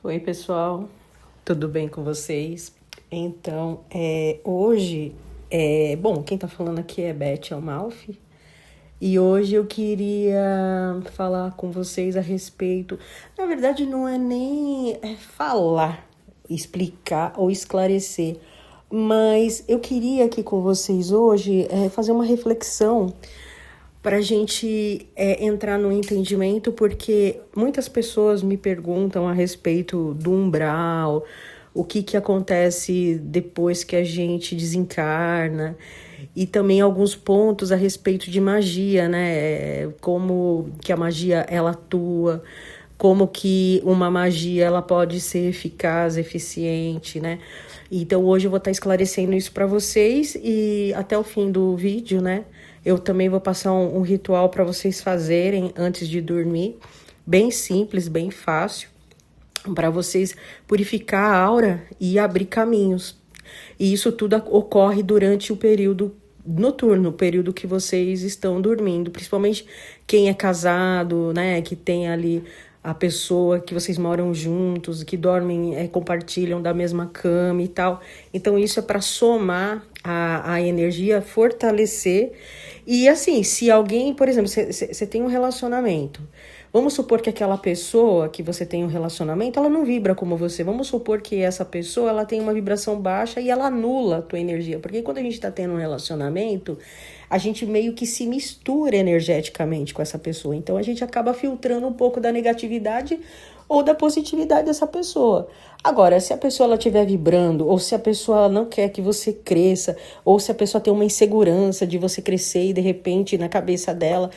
Oi, pessoal, tudo bem com vocês? Então, hoje, bom, quem tá falando aqui é Beth Amalfi e hoje eu queria falar com vocês a respeito. Na verdade, não é nem falar, explicar ou esclarecer, mas eu queria aqui com vocês hoje fazer uma reflexão para a gente entrar no entendimento, porque muitas pessoas me perguntam a respeito do umbral, o que acontece depois que a gente desencarna, e também alguns pontos a respeito de magia, né? Como que a magia ela atua, como que uma magia ela pode ser eficaz, eficiente, né? Então hoje eu vou estar esclarecendo isso para vocês e até o fim do vídeo, né? Eu também vou passar um ritual para vocês fazerem antes de dormir, bem simples, bem fácil, para vocês purificar a aura e abrir caminhos. E isso tudo ocorre durante o período noturno, o período que vocês estão dormindo, principalmente quem é casado, né, que tem ali a pessoa que vocês moram juntos, que dormem, compartilham da mesma cama e tal. Então isso é para somar a energia, fortalecer. E assim, se alguém, por exemplo, você tem um relacionamento, vamos supor que aquela pessoa que você tem um relacionamento, ela não vibra como você. Vamos supor que essa pessoa, ela tem uma vibração baixa e ela anula a tua energia. Porque quando a gente está tendo um relacionamento, a gente meio que se mistura energeticamente com essa pessoa. Então a gente acaba filtrando um pouco da negatividade ou da positividade dessa pessoa. Agora, se a pessoa ela estiver vibrando, ou se a pessoa não quer que você cresça, ou se a pessoa tem uma insegurança de você crescer e de repente na cabeça dela,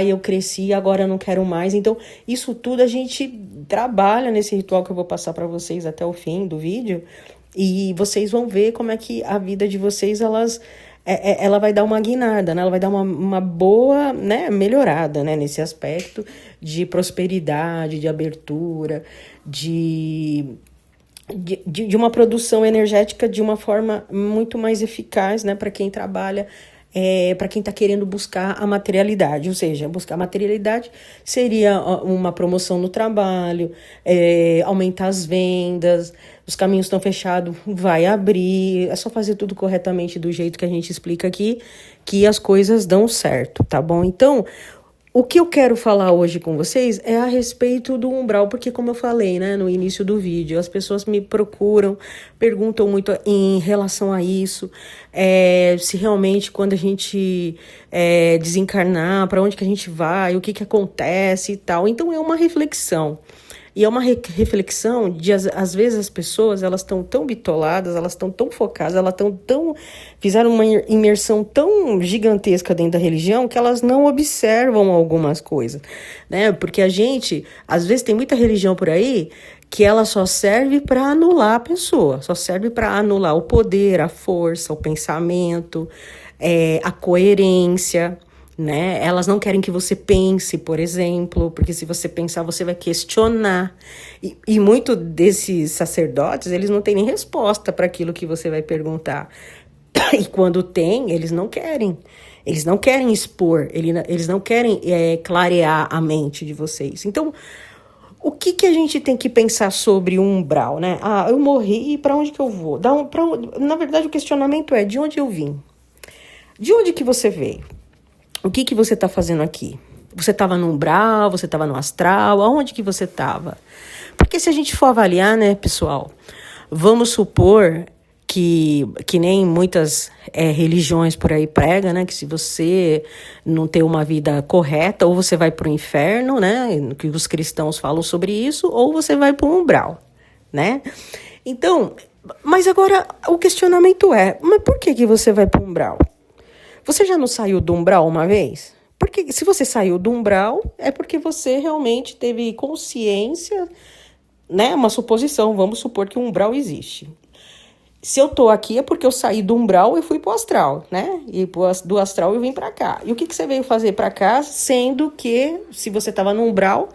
eu cresci, agora eu não quero mais. Então, isso tudo a gente trabalha nesse ritual que eu vou passar para vocês até o fim do vídeo, e vocês vão ver como é que a vida de vocês, ela vai dar uma guinada, né? Ela vai dar uma boa, né, melhorada, né, nesse aspecto de prosperidade, de abertura, de uma produção energética de uma forma muito mais eficaz, né, para quem trabalha, para quem está querendo buscar a materialidade. Ou seja, buscar a materialidade seria uma promoção no trabalho, aumentar as vendas, os caminhos estão fechados, vai abrir, é só fazer tudo corretamente do jeito que a gente explica aqui, que as coisas dão certo, tá bom? Então, o que eu quero falar hoje com vocês é a respeito do umbral, porque como eu falei, né, no início do vídeo, as pessoas me procuram, perguntam muito em relação a isso, se realmente quando a gente desencarnar, para onde que a gente vai, o que acontece e tal. Então é uma reflexão. E é uma reflexão de, às vezes, as pessoas, elas estão tão bitoladas, elas estão tão focadas, elas estão tão... fizeram uma imersão tão gigantesca dentro da religião que elas não observam algumas coisas, né? Porque a gente, às vezes, tem muita religião por aí que ela só serve para anular a pessoa, só serve para anular o poder, a força, o pensamento, a coerência, né? Elas não querem que você pense, por exemplo, porque se você pensar, você vai questionar. E muito desses sacerdotes, eles não têm nem resposta para aquilo que você vai perguntar. E quando tem, eles não querem. Eles não querem expor, eles não querem clarear a mente de vocês. Então, o que a gente tem que pensar sobre o umbral, né? Eu morri, e para onde que eu vou? Na verdade, o questionamento é, de onde eu vim? De onde que você veio? O que você está fazendo aqui? Você estava no umbral? Você estava no astral? Aonde que você estava? Porque se a gente for avaliar, né, pessoal, vamos supor que nem muitas religiões por aí pregam, né, que se você não ter uma vida correta, ou você vai para o inferno, né, que os cristãos falam sobre isso, ou você vai para o umbral, né? Então, mas agora o questionamento mas por que você vai para o umbral? Você já não saiu do umbral uma vez? Porque se você saiu do umbral, é porque você realmente teve consciência, né? Uma suposição, vamos supor que o umbral existe. Se eu tô aqui é porque eu saí do umbral e fui pro astral, né? E do astral eu vim para cá. E o que você veio fazer para cá, sendo que, se você estava no umbral,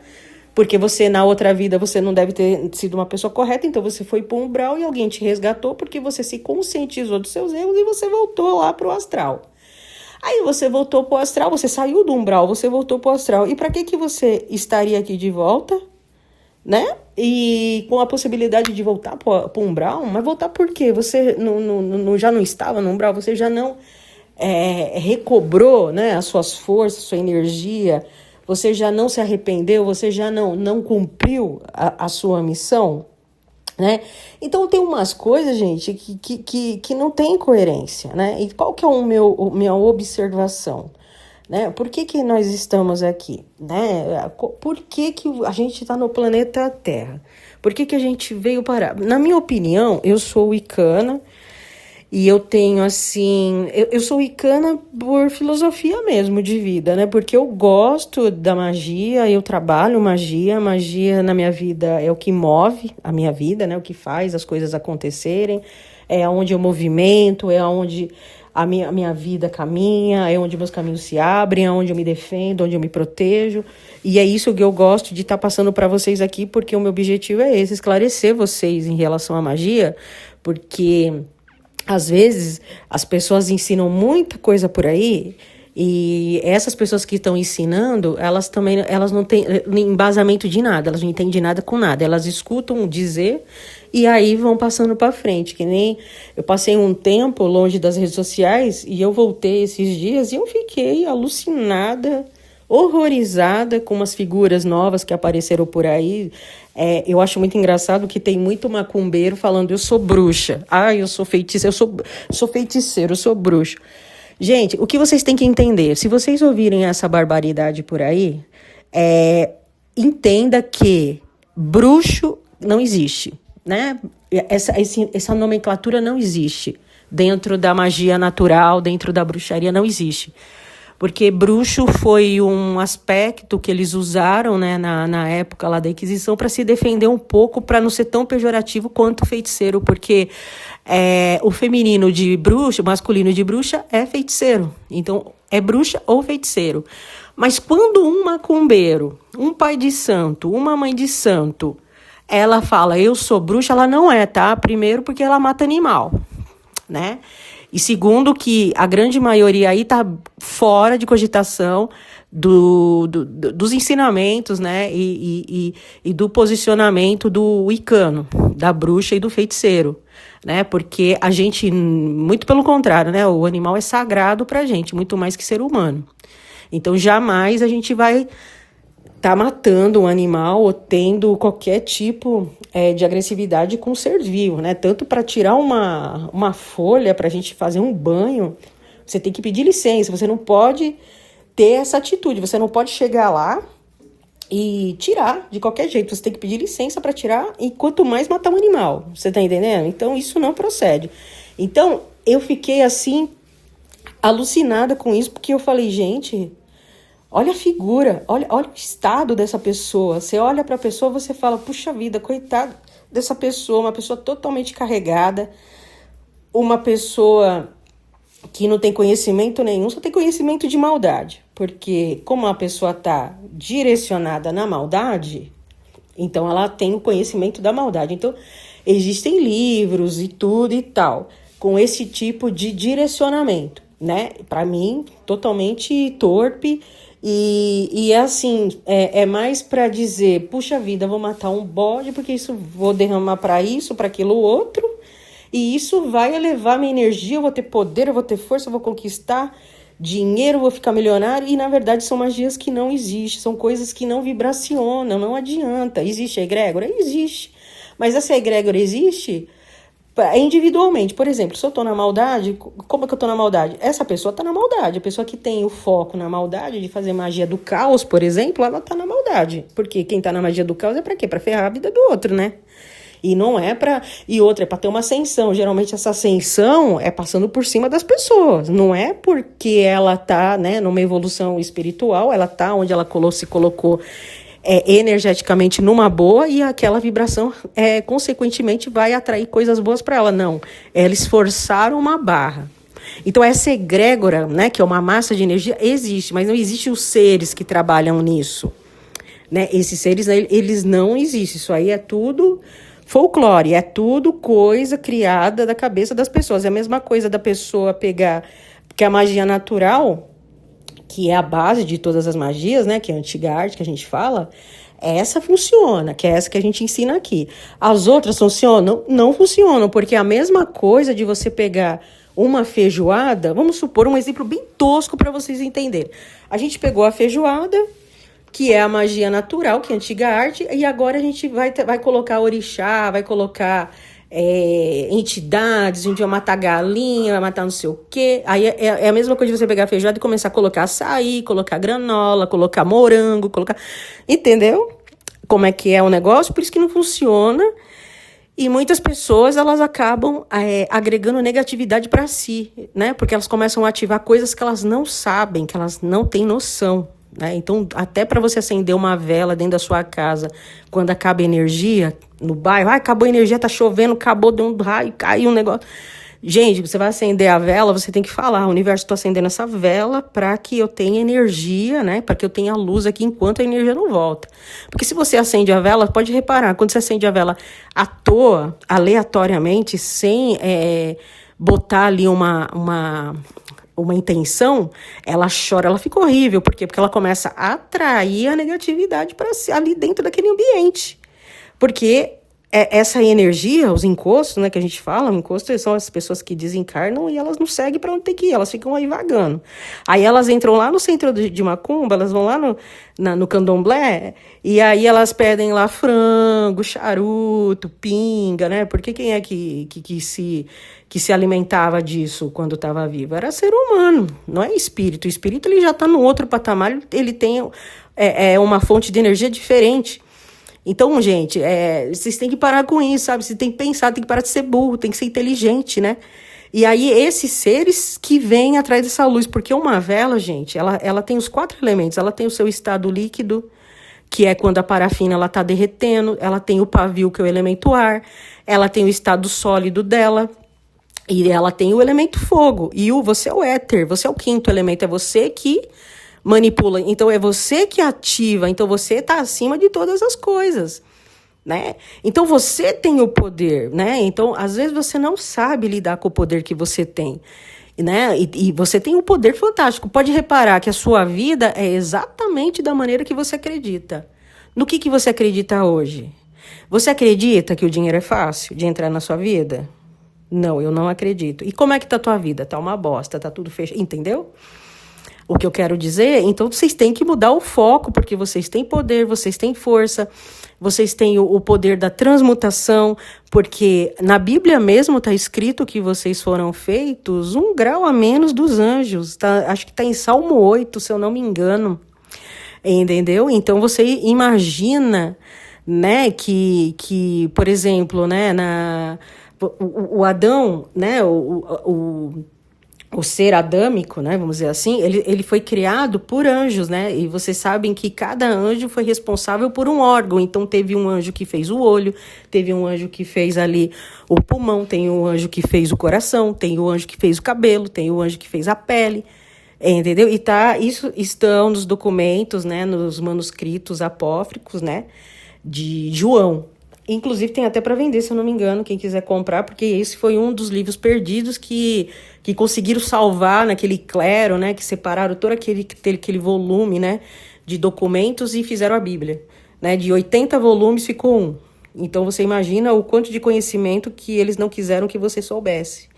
porque você, na outra vida, você não deve ter sido uma pessoa correta, então você foi pro umbral e alguém te resgatou porque você se conscientizou dos seus erros e você voltou lá pro astral. Aí você voltou pro astral, você saiu do umbral, você voltou pro astral. E para que você estaria aqui de volta, né? e com a possibilidade de voltar para o umbral. Mas voltar por quê? Você já não estava no umbral, você já não recobrou, né, as suas forças, sua energia, você já não se arrependeu, você já não cumpriu a sua missão, né? Então tem umas coisas, gente, que não tem coerência, né? E qual que é minha observação? Né? Por que nós estamos aqui? Né? Por que a gente está no planeta Terra? Por que a gente veio parar? Na minha opinião, eu sou wicana e eu tenho assim... Eu sou wicana por filosofia mesmo de vida, né? Porque eu gosto da magia, eu trabalho magia. Magia na minha vida é o que move a minha vida, né? O que faz as coisas acontecerem. É onde eu movimento, é onde a minha vida caminha, é onde meus caminhos se abrem, é onde eu me defendo, onde eu me protejo. E é isso que eu gosto de estar passando para vocês aqui, porque o meu objetivo é esse, esclarecer vocês em relação à magia, porque às vezes as pessoas ensinam muita coisa por aí, e essas pessoas que estão ensinando, elas não têm embasamento de nada, elas não entendem nada com nada, elas escutam dizer e aí vão passando para frente, que nem eu passei um tempo longe das redes sociais e eu voltei esses dias e eu fiquei alucinada, horrorizada com umas figuras novas que apareceram por aí. Eu acho muito engraçado que tem muito macumbeiro falando, eu sou bruxa, eu sou feiticeiro, sou feiticeiro, eu sou bruxo. Gente, o que vocês têm que entender, se vocês ouvirem essa barbaridade por aí, entenda que bruxo não existe, né? Essa nomenclatura não existe dentro da magia natural, dentro da bruxaria, não existe. Porque bruxo foi um aspecto que eles usaram, né, na época lá da Inquisição para se defender um pouco, para não ser tão pejorativo quanto feiticeiro, porque o feminino de bruxa, o masculino de bruxa é feiticeiro. Então, é bruxa ou feiticeiro. Mas quando um macumbeiro, um pai de santo, uma mãe de santo, ela fala, eu sou bruxa, ela não é, tá? Primeiro porque ela mata animal, né? E segundo que a grande maioria aí está fora de cogitação dos ensinamentos, né? E do posicionamento do wicano, da bruxa e do feiticeiro, né? Porque a gente, muito pelo contrário, né? O animal é sagrado pra gente, muito mais que ser humano. Então jamais a gente vai tá matando um animal ou tendo qualquer tipo de agressividade com o ser vivo, né? Tanto para tirar uma folha para a gente fazer um banho, você tem que pedir licença, você não pode ter essa atitude, você não pode chegar lá e tirar de qualquer jeito, você tem que pedir licença para tirar e quanto mais matar um animal, você tá entendendo? Então isso não procede. Então eu fiquei assim alucinada com isso, porque eu falei, gente... Olha a figura, olha o estado dessa pessoa. Você olha para a pessoa, você fala, puxa vida, coitada dessa pessoa, uma pessoa totalmente carregada, uma pessoa que não tem conhecimento nenhum, só tem conhecimento de maldade. Porque como a pessoa está direcionada na maldade, então ela tem o conhecimento da maldade. Então existem livros e tudo e tal, com esse tipo de direcionamento, né? Para mim, totalmente torpe. E é assim, é mais para dizer, puxa vida, vou matar um bode, porque isso vou derramar para isso, para aquilo outro, e isso vai elevar minha energia, eu vou ter poder, eu vou ter força, eu vou conquistar dinheiro, eu vou ficar milionário, e na verdade são magias que não existem, são coisas que não vibracionam, não adianta. Existe a egrégora? Existe. Mas essa egrégora existe... individualmente, por exemplo, se eu tô na maldade, como é que eu tô na maldade? Essa pessoa tá na maldade, a pessoa que tem o foco na maldade, de fazer magia do caos, por exemplo, ela tá na maldade, porque quem tá na magia do caos é pra quê? Pra ferrar a vida do outro, né? E não é pra... E outra, é pra ter uma ascensão, geralmente essa ascensão é passando por cima das pessoas, não é porque ela tá, né, numa evolução espiritual, ela tá onde ela se colocou energeticamente numa boa e aquela vibração, consequentemente, vai atrair coisas boas para ela. Não, eles forçaram uma barra. Então, essa egrégora, né, que é uma massa de energia, existe, mas não existem os seres que trabalham nisso. Né? Esses seres, eles não existem. Isso aí é tudo folclore, é tudo coisa criada da cabeça das pessoas. É a mesma coisa da pessoa pegar... Porque a magia natural... que é a base de todas as magias, né, que é a antiga arte que a gente fala, Essa funciona, que é essa que a gente ensina aqui. As outras funcionam? Não funcionam, porque é a mesma coisa de você pegar uma feijoada, vamos supor um exemplo bem tosco para vocês entenderem. A gente pegou a feijoada, que é a magia natural, que é a antiga arte, e agora a gente vai colocar orixá, vai colocar entidades, a gente vai matar galinha, vai matar não sei o quê. Aí é a mesma coisa de você pegar a feijoada e começar a colocar açaí, colocar granola, colocar morango, colocar... Entendeu como é que é o negócio? Por isso que não funciona. E muitas pessoas, elas acabam agregando negatividade para si, né? Porque elas começam a ativar coisas que elas não sabem, que elas não têm noção, né? Então, até para você acender uma vela dentro da sua casa, quando acaba a energia no bairro, acabou a energia, tá chovendo, acabou, deu um raio, caiu um negócio. Gente, você vai acender a vela, você tem que falar, universo, estou acendendo essa vela para que eu tenha energia, né? Para que eu tenha luz aqui enquanto a energia não volta. Porque se você acende a vela, pode reparar, quando você acende a vela à toa, aleatoriamente, sem botar ali uma intenção, ela chora, ela fica horrível. Por quê? Porque ela começa a atrair a negatividade para si, ali dentro daquele ambiente. Porque essa energia, os encostos, né, que a gente fala, encostos são as pessoas que desencarnam e elas não seguem para onde tem que ir, elas ficam aí vagando. Aí elas entram lá no centro de Macumba, elas vão lá no candomblé, e aí elas pedem lá frango, charuto, pinga, né? Porque quem é que se alimentava disso quando estava vivo? Era ser humano, não é espírito. O espírito ele já está no outro patamar, ele tem uma fonte de energia diferente. Então, gente, vocês têm que parar com isso, sabe? Você tem que pensar, tem que parar de ser burro, tem que ser inteligente, né? E aí, esses seres que vêm atrás dessa luz, porque uma vela, gente, ela tem os 4 elementos. Ela tem o seu estado líquido, que é quando a parafina ela tá derretendo. Ela tem o pavio, que é o elemento ar. Ela tem o estado sólido dela. E ela tem o elemento fogo. E você é o éter, você é o 5º elemento. É você que manipula. Então, é você que ativa. Então, você está acima de todas as coisas, né? Então, você tem o poder, né? Então, às vezes, você não sabe lidar com o poder que você tem, né? E você tem um poder fantástico. Pode reparar que a sua vida é exatamente da maneira que você acredita. No que você acredita hoje? Você acredita que o dinheiro é fácil de entrar na sua vida? Não, eu não acredito. E como é que tá a tua vida? Tá uma bosta, tá tudo fechado, entendeu? O que eu quero dizer, então vocês têm que mudar o foco, porque vocês têm poder, vocês têm força, vocês têm o poder da transmutação, porque na Bíblia mesmo está escrito que vocês foram feitos 1 grau a menos dos anjos, tá? Acho que está em Salmo 8, se eu não me engano, entendeu? Então você imagina, né, que por exemplo, né, o Adão, né, o ser adâmico, né, vamos dizer assim, ele foi criado por anjos, né, e vocês sabem que cada anjo foi responsável por um órgão. Então teve um anjo que fez o olho, teve um anjo que fez ali o pulmão, tem um anjo que fez o coração, tem o anjo que fez o cabelo, tem o anjo que fez a pele, entendeu? E isso estão nos documentos, né, nos manuscritos apócrifos, né, de João. Inclusive tem até para vender, se eu não me engano, quem quiser comprar, porque esse foi um dos livros perdidos que conseguiram salvar naquele clero, né, que separaram todo aquele volume, né, de documentos e fizeram a Bíblia, né, de 80 volumes ficou um. Então você imagina o quanto de conhecimento que eles não quiseram que você soubesse.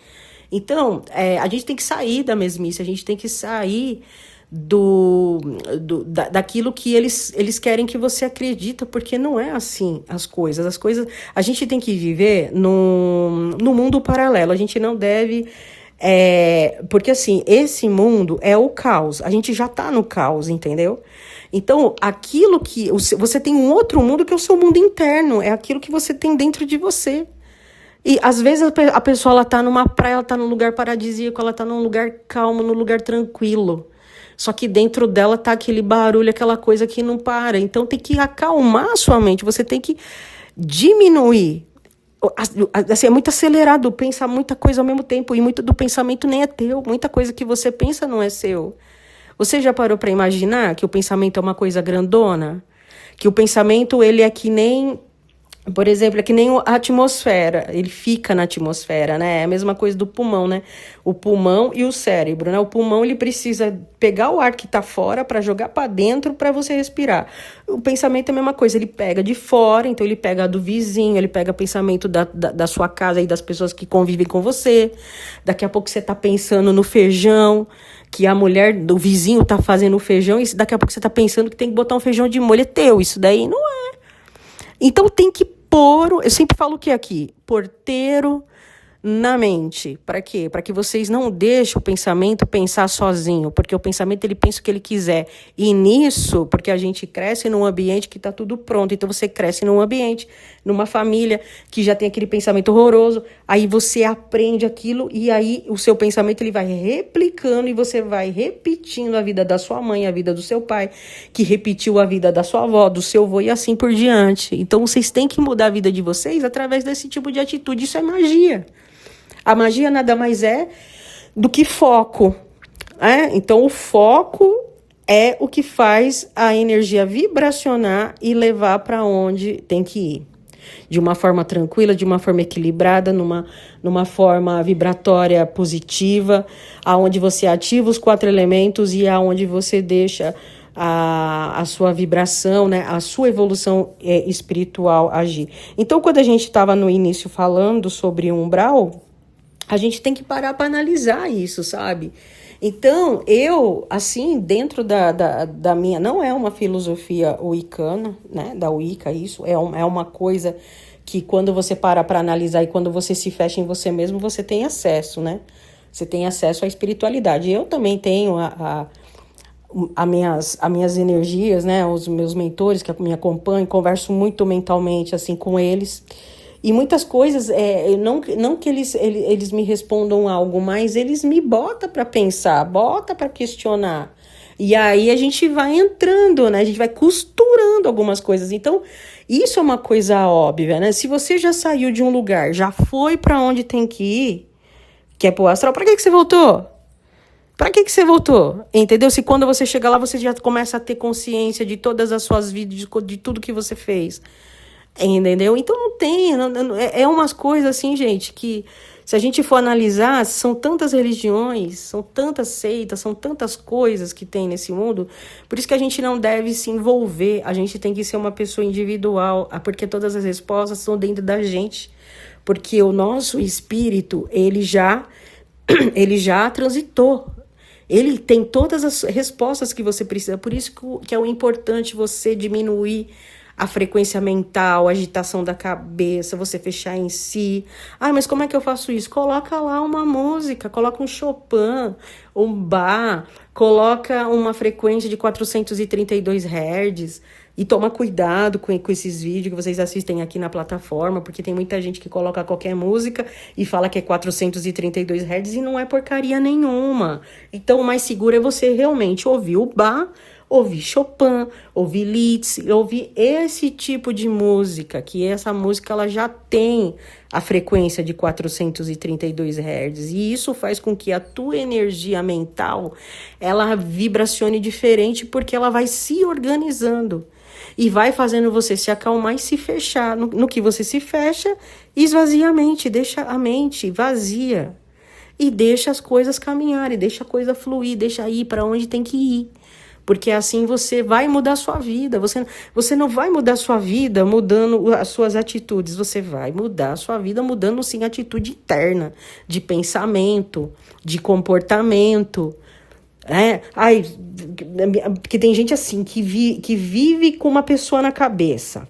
Então, a gente tem que sair da mesmice, a gente tem que sair daquilo que eles querem que você acredita, porque não é assim as coisas. A gente tem que viver no mundo paralelo, a gente não deve... porque assim, esse mundo é o caos, a gente já tá no caos, entendeu? Então, aquilo que... Você tem um outro mundo que é o seu mundo interno, é aquilo que você tem dentro de você. E às vezes a pessoa ela tá numa praia, ela tá num lugar paradisíaco, ela tá num lugar calmo, num lugar tranquilo. Só que dentro dela tá aquele barulho, aquela coisa que não para. Então tem que acalmar a sua mente, você tem que diminuir. Assim, é muito acelerado, pensa muita coisa ao mesmo tempo, e muito do pensamento nem é teu. Muita coisa que você pensa não é seu. Você já parou para imaginar que o pensamento é uma coisa grandona? Que o pensamento ele é que nem Por exemplo, é que nem a atmosfera, ele fica na atmosfera, né? É a mesma coisa do pulmão, né? O pulmão e o cérebro, né? O pulmão, ele precisa pegar o ar que tá fora para jogar para dentro para você respirar. O pensamento é a mesma coisa, ele pega de fora, então ele pega do vizinho, ele pega pensamento da sua casa e das pessoas que convivem com você. Daqui a pouco você tá pensando no feijão, que a mulher do vizinho tá fazendo o feijão, e daqui a pouco você tá pensando que tem que botar um feijão de molho, é teu. Isso daí não é. Então tem que pôr, eu sempre falo o que aqui? Porteiro na mente. Para quê? Para que vocês não deixem o pensamento pensar sozinho, porque o pensamento ele pensa o que ele quiser. E nisso, porque a gente cresce num ambiente que está tudo pronto, então você cresce num ambiente, numa família que já tem aquele pensamento horroroso, aí você aprende aquilo e aí o seu pensamento ele vai replicando e você vai repetindo a vida da sua mãe, a vida do seu pai, que repetiu a vida da sua avó, do seu avô e assim por diante. Então vocês têm que mudar a vida de vocês através desse tipo de atitude, isso é magia. A magia nada mais é do que foco. Então, o foco é o que faz a energia vibracionar e levar para onde tem que ir. De uma forma tranquila, de uma forma equilibrada, numa forma vibratória positiva, aonde você ativa os 4 elementos e aonde você deixa a sua vibração, né, a sua evolução espiritual agir. Então, quando a gente estava no início falando sobre umbral, a gente tem que parar para analisar isso, sabe? Então, eu, assim, dentro da minha... Não é uma filosofia wicana, né? Da Wicca, isso. É uma coisa que quando você para analisar e quando você se fecha em você mesmo, você tem acesso, né? Você tem acesso à espiritualidade. Eu também tenho as minhas energias, né? Os meus mentores que me acompanham, converso muito mentalmente, assim, com eles. E muitas coisas, não que eles me respondam algo, mas eles me botam para pensar, botam para questionar. E aí a gente vai entrando, né? A gente vai costurando algumas coisas. Então, isso é uma coisa óbvia, né? Se você já saiu de um lugar, já foi para onde tem que ir, que é pro astral, para que você voltou? Para que você voltou? Entendeu? Se quando você chega lá, você já começa a ter consciência de todas as suas vidas, de tudo que você fez. Entendeu? Então não tem, é umas coisas assim, gente, que se a gente for analisar, são tantas religiões, são tantas seitas, são tantas coisas que tem nesse mundo, por isso que a gente não deve se envolver, a gente tem que ser uma pessoa individual, porque todas as respostas estão dentro da gente, porque o nosso espírito, ele já transitou, ele tem todas as respostas que você precisa, por isso que é o importante você diminuir a frequência mental, a agitação da cabeça, você fechar em si. Mas como é que eu faço isso? Coloca lá uma música, coloca um Chopin, um Bach, coloca uma frequência de 432 Hz e toma cuidado com esses vídeos que vocês assistem aqui na plataforma, porque tem muita gente que coloca qualquer música e fala que é 432 Hz e não é porcaria nenhuma. Então o mais seguro é você realmente ouvir o Bach, ouvir Chopin, ouvir Liszt, ouvir esse tipo de música, que essa música ela já tem a frequência de 432 Hz, e isso faz com que a tua energia mental, ela vibracione diferente, porque ela vai se organizando, e vai fazendo você se acalmar e se fechar. No que você se fecha, esvazia a mente, deixa a mente vazia, e deixa as coisas caminharem, deixa a coisa fluir, deixa ir para onde tem que ir. Porque assim você vai mudar a sua vida. Você não vai mudar a sua vida mudando as suas atitudes. Você vai mudar a sua vida mudando, sim, a atitude interna, de pensamento, de comportamento. Porque tem gente assim que vive com uma pessoa na cabeça.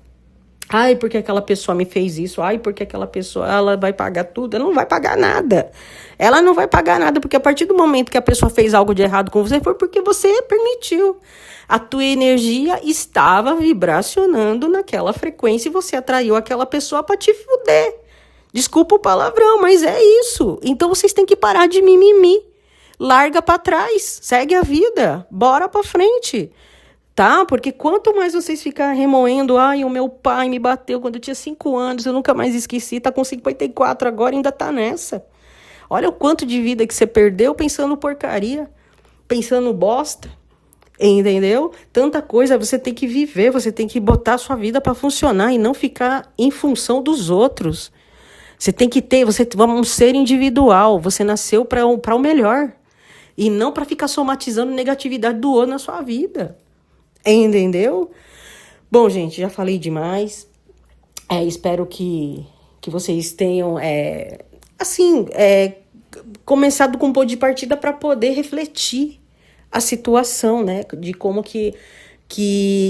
Porque aquela pessoa me fez isso. Porque aquela pessoa, ela vai pagar tudo. Ela não vai pagar nada. Ela não vai pagar nada, porque a partir do momento que a pessoa fez algo de errado com você, foi porque você permitiu. A tua energia estava vibracionando naquela frequência e você atraiu aquela pessoa para te fuder. Desculpa o palavrão, mas é isso. Então vocês têm que parar de mimimi. Larga para trás, segue a vida, bora para frente. Tá? Porque quanto mais vocês ficarem remoendo, o meu pai me bateu quando eu tinha 5 anos, eu nunca mais esqueci, tá com 54 agora, ainda tá nessa. Olha o quanto de vida que você perdeu pensando porcaria, pensando bosta. Entendeu? Tanta coisa, você tem que viver, você tem que botar a sua vida para funcionar e não ficar em função dos outros. Você tem que ter, você é um ser individual, você nasceu para o melhor e não para ficar somatizando negatividade do outro na sua vida. Entendeu? Bom, gente, já falei demais. Espero que vocês tenham, começado com um ponto de partida para poder refletir a situação, né? De como que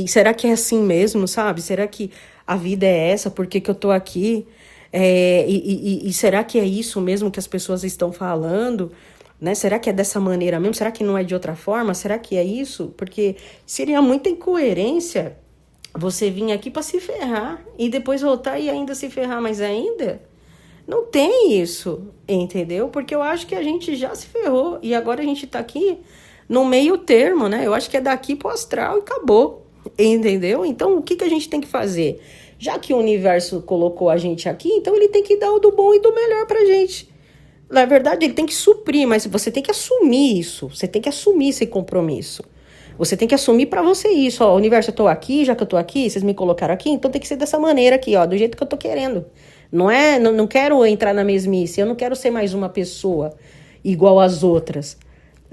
será que é assim mesmo, sabe? Será que a vida é essa? Por que que eu tô aqui? E será que é isso mesmo que as pessoas estão falando? Né? Será que é dessa maneira mesmo? Será que não é de outra forma? Será que é isso? Porque seria muita incoerência você vir aqui para se ferrar e depois voltar e ainda se ferrar mais ainda. Não tem isso, entendeu? Porque eu acho que a gente já se ferrou e agora a gente tá aqui no meio termo, né? Eu acho que é daqui pro astral e acabou, entendeu? Então, o que a gente tem que fazer? Já que o universo colocou a gente aqui, então ele tem que dar o do bom e do melhor pra gente. Na verdade, ele tem que suprir, mas você tem que assumir isso. Você tem que assumir esse compromisso. Você tem que assumir pra você isso. Ó, universo, eu tô aqui, já que eu tô aqui, vocês me colocaram aqui, então tem que ser dessa maneira aqui, ó, do jeito que eu tô querendo. Não quero entrar na mesmice, eu não quero ser mais uma pessoa igual às outras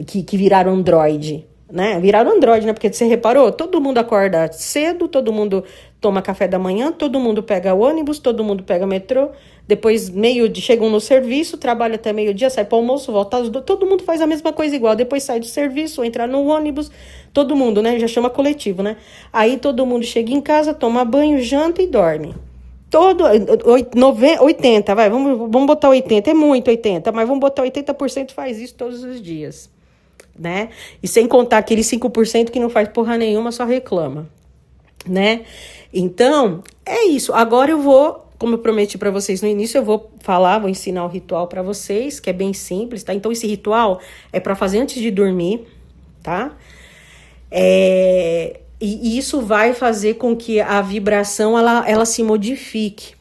que viraram androide, né? Viraram androide, né? Porque você reparou, todo mundo acorda cedo, todo mundo toma café da manhã, todo mundo pega ônibus, todo mundo pega metrô, depois chegam no serviço, trabalha até meio-dia, sai para almoço, volta, todo mundo faz a mesma coisa igual, depois sai do serviço, entra no ônibus, todo mundo, né? Já chama coletivo, né? Aí todo mundo chega em casa, toma banho, janta e dorme. 80, vai, vamos botar 80, é muito 80, mas vamos botar 80% faz isso todos os dias, né? E sem contar aqueles 5% que não faz porra nenhuma, só reclama, né? Então, é isso. Agora eu vou, como eu prometi para vocês no início, eu vou ensinar o ritual para vocês, que é bem simples, tá? Então, esse ritual é para fazer antes de dormir, tá? E isso vai fazer com que a vibração, ela se modifique.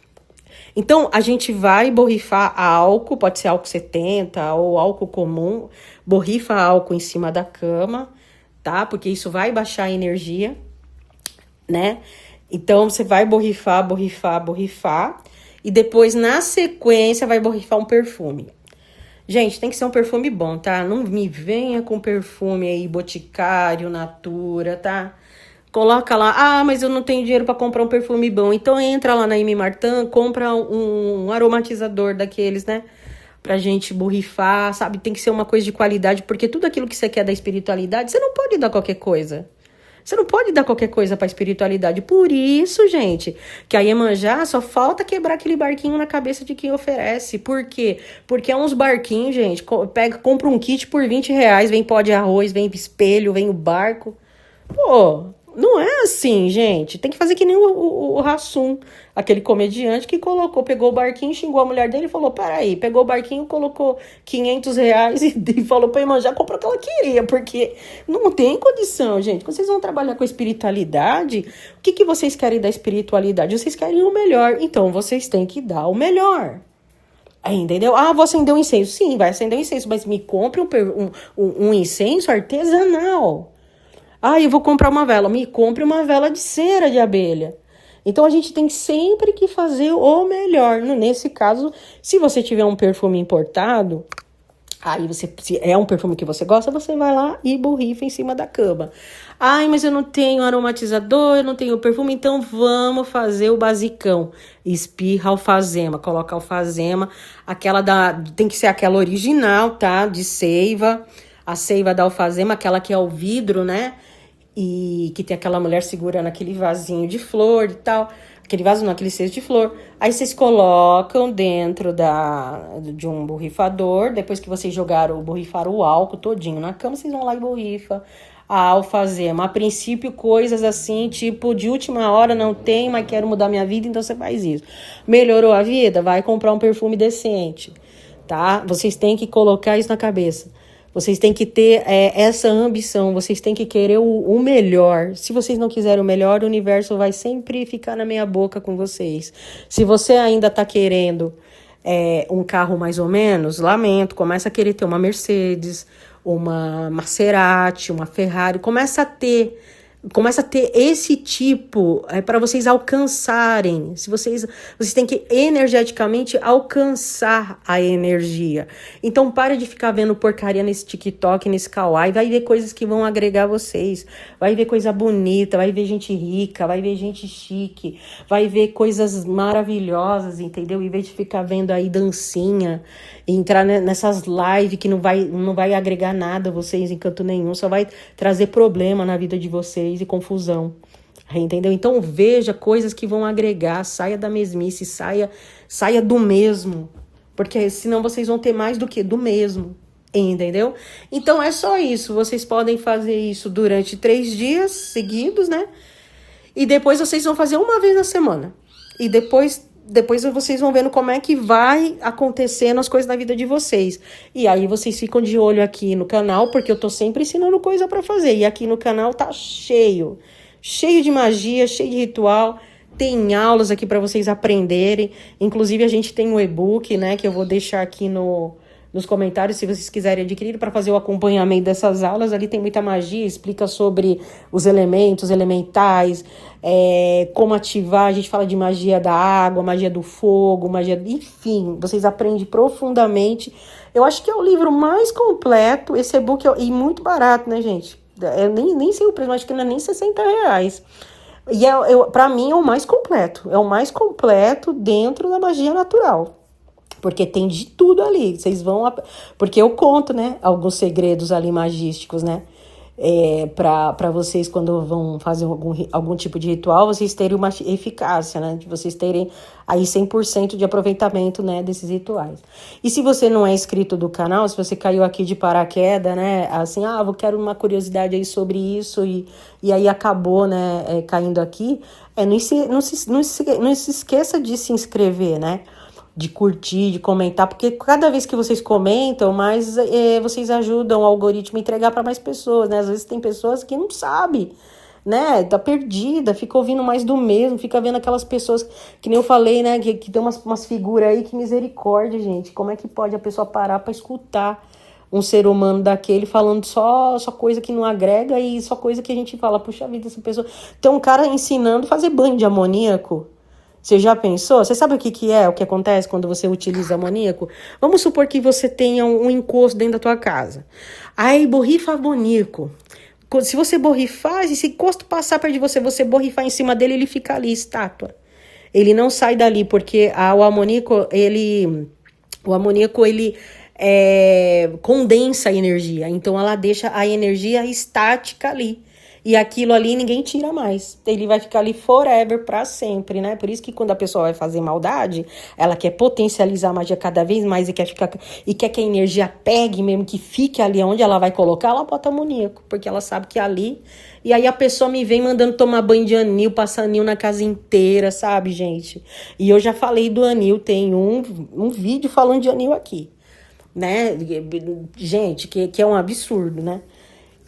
Então, a gente vai borrifar álcool, pode ser álcool 70 ou álcool comum, borrifa álcool em cima da cama, tá? Porque isso vai baixar a energia, né? Então, você vai borrifar, e depois, na sequência, vai borrifar um perfume. Gente, tem que ser um perfume bom, tá? Não me venha com perfume aí, Boticário, Natura, tá? Coloca lá, mas eu não tenho dinheiro para comprar um perfume bom. Então entra lá na M. Martin, compra um aromatizador daqueles, né? Pra gente borrifar, sabe? Tem que ser uma coisa de qualidade, porque tudo aquilo que você quer da espiritualidade, você não pode dar qualquer coisa. Você não pode dar qualquer coisa pra espiritualidade. Por isso, gente, que a Iemanjá só falta quebrar aquele barquinho na cabeça de quem oferece. Por quê? Porque é uns barquinhos, gente, compra um kit por R$20, vem pó de arroz, vem espelho, vem o barco. Pô, não é assim, gente. Tem que fazer que nem o Hassum, aquele comediante que pegou o barquinho, xingou a mulher dele e falou, peraí, pegou o barquinho, colocou R$500 e falou pra Iemanjá, comprou o que ela queria, porque não tem condição, gente. Quando vocês vão trabalhar com a espiritualidade, o que vocês querem da espiritualidade? Vocês querem o melhor, então vocês têm que dar o melhor. Aí, entendeu? Vou acender um incenso. Sim, vai acender um incenso, mas me compre um incenso artesanal. Eu vou comprar uma vela. Me compre uma vela de cera de abelha. Então, a gente tem sempre que fazer o melhor. Nesse caso, se você tiver um perfume importado, se é um perfume que você gosta, você vai lá e borrifa em cima da cama. Mas eu não tenho aromatizador, eu não tenho perfume, então vamos fazer o basicão. Espirra alfazema, coloca alfazema. Tem que ser aquela original, tá? De seiva. A seiva da alfazema, aquela que é o vidro, né? E que tem aquela mulher segurando aquele vasinho de flor e tal. Aquele vaso não, aquele cesto de flor. Aí vocês colocam dentro de um borrifador. Depois que vocês borrifaram o álcool todinho na cama, vocês vão lá e borrifa a alfazema. A princípio, coisas assim, tipo, de última hora não tem, mas quero mudar minha vida, então você faz isso. Melhorou a vida? Vai comprar um perfume decente, tá? Vocês têm que colocar isso na cabeça. Vocês têm que ter essa ambição, vocês têm que querer o melhor. Se vocês não quiserem o melhor, o universo vai sempre ficar na meia boca com vocês. Se você ainda está querendo um carro mais ou menos, lamento, começa a querer ter uma Mercedes, uma Maserati, uma Ferrari, começa a ter esse tipo para vocês alcançarem. Se vocês têm que energeticamente alcançar a energia. Então pare de ficar vendo porcaria nesse TikTok, nesse Kawaii, vai ver coisas que vão agregar vocês, vai ver coisa bonita, vai ver gente rica, vai ver gente chique, vai ver coisas maravilhosas, entendeu? Em vez de ficar vendo aí dancinha, entrar nessas lives que não vai agregar nada a vocês em canto nenhum, só vai trazer problema na vida de vocês e confusão, entendeu? Então veja coisas que vão agregar, saia da mesmice, saia do mesmo, porque senão vocês vão ter mais do mesmo, entendeu? Então é só isso, vocês podem fazer isso durante 3 dias seguidos, né? E depois vocês vão fazer uma vez na semana, e depois vocês vão vendo como é que vai acontecendo as coisas na vida de vocês. E aí vocês ficam de olho aqui no canal, porque eu tô sempre ensinando coisa pra fazer. E aqui no canal tá cheio de magia, cheio de ritual. Tem aulas aqui pra vocês aprenderem. Inclusive a gente tem um e-book, né, que eu vou deixar aqui nos comentários, se vocês quiserem adquirir, para fazer o acompanhamento dessas aulas. Ali tem muita magia, explica sobre os elementos, elementais, como ativar, a gente fala de magia da água, magia do fogo, enfim, vocês aprendem profundamente. Eu acho que é o livro mais completo, esse e-book e muito barato, né, gente? Eu nem sei o preço, mas acho que não é nem R$60. E para mim é o mais completo dentro da magia natural. Porque tem de tudo ali, vocês vão... Porque eu conto, né, alguns segredos ali magísticos, né, para vocês quando vão fazer algum tipo de ritual, vocês terem uma eficácia, né, de vocês terem aí 100% de aproveitamento, né, desses rituais. E se você não é inscrito do canal, se você caiu aqui de paraquedas, né, assim, eu quero uma curiosidade aí sobre isso e aí acabou, né, caindo aqui, não se esqueça de se inscrever, né, de curtir, de comentar, porque cada vez que vocês comentam, mais vocês ajudam o algoritmo a entregar para mais pessoas, né? Às vezes tem pessoas que não sabem, né? Tá perdida, fica ouvindo mais do mesmo, fica vendo aquelas pessoas, que nem eu falei, né? Que tem umas figuras aí, que misericórdia, gente. Como é que pode a pessoa parar para escutar um ser humano daquele falando só coisa que não agrega e só coisa que a gente fala, puxa vida, essa pessoa... Tem um cara ensinando a fazer banho de amoníaco. Você já pensou? Você sabe o que acontece quando você utiliza amoníaco? Vamos supor que você tenha um encosto dentro da tua casa. Aí borrifa amoníaco. Se você borrifar, e se encosto passar perto de você borrifar em cima dele, ele fica ali, estátua. Ele não sai dali, porque o amoníaco, ele condensa a energia. Então ela deixa a energia estática ali. E aquilo ali ninguém tira mais. Ele vai ficar ali forever, pra sempre, né? Por isso que quando a pessoa vai fazer maldade, ela quer potencializar a magia cada vez mais e quer que a energia pegue mesmo, que fique ali onde ela vai colocar, ela bota amoníaco, porque ela sabe que é ali. E aí a pessoa me vem mandando tomar banho de anil, passar anil na casa inteira, sabe, gente? E eu já falei do anil, tem um vídeo falando de anil aqui, né? Gente, que é um absurdo, né?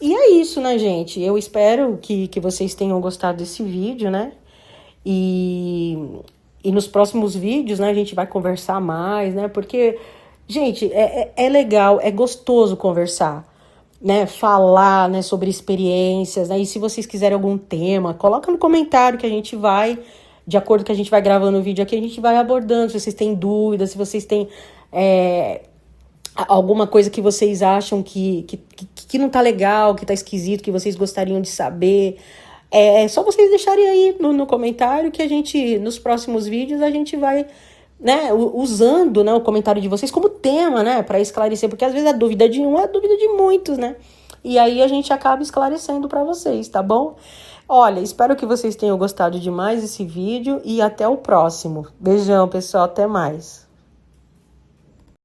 E é isso, né, gente? Eu espero que vocês tenham gostado desse vídeo, né? E nos próximos vídeos, né, a gente vai conversar mais, né? Porque, gente, é legal, é gostoso conversar, né? Falar, né, sobre experiências, né? E se vocês quiserem algum tema, coloca no comentário que a gente vai, de acordo com que a gente vai gravando o vídeo aqui, a gente vai abordando. Se vocês têm dúvidas, se vocês têm... alguma coisa que vocês acham que não tá legal, que tá esquisito, que vocês gostariam de saber, é só vocês deixarem aí no comentário, que a gente, nos próximos vídeos, a gente vai, né, usando, né, o comentário de vocês como tema, né, para esclarecer, porque às vezes a dúvida de um é a dúvida de muitos, né, e aí a gente acaba esclarecendo para vocês, tá bom? Olha, espero que vocês tenham gostado demais desse vídeo e até o próximo. Beijão, pessoal, até mais.